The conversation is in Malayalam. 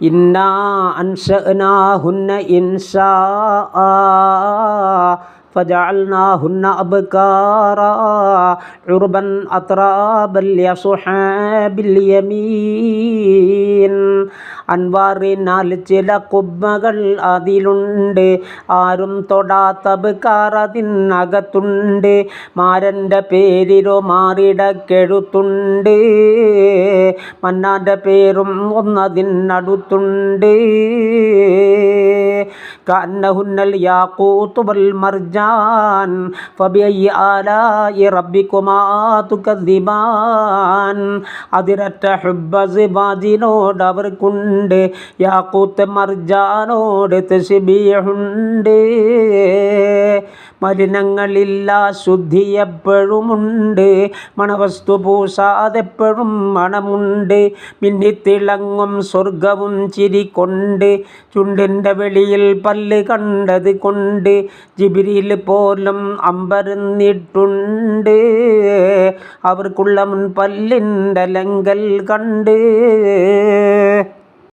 ഇന്നാ അൻശഅനാഹുന്ന ഇൻശാഅ فجعلناهن أبكارا عربا أترابا لأصحاب اليمين അൻവാറിനാൽ ചില കുബ്ബകൾ അതിലുണ്ട്, ആരും തൊടാത്ത ബക്കാർ അതിനകത്തുണ്ട്. മാരൻ്റെ പേരിലോ മാറിടക്കെഴുത്തുണ്ട്, മന്നാൻ്റെ പേരും ഒന്നതിനടുത്തുണ്ട്. കഅന്നഹുന്നൽ യാഖൂത്ത് വൽ മർജാൻ ഫബിഅയ്യി ആലാഇ റബ്ബികുമാ തുകദ്ദിബാൻ. അതിരറ്റ ഹുബ്ബസിബാജിനോട് അവർക്കുണ്ട്, യാഖൂത്ത് മർജാനോട് തസ്ബീഹുണ്ട്. മലിനങ്ങളില്ല, ശുദ്ധി എപ്പോഴുമുണ്ട്, മണവസ്തു പൂശാതെപ്പോഴും മണമുണ്ട്. മിന്നിത്തിളങ്ങും സ്വർഗവും ചിരികൊണ്ട്, ചുണ്ടിൻ്റെ വെളിയിൽ പല്ല് കണ്ടത് കൊണ്ട് ജിബ്രീൽ പോലും അമ്പരന്നിട്ടുണ്ട്, അവർക്കുള്ള മുൻപല്ലിൻ്റെ ലങ്കൽ കണ്ട്.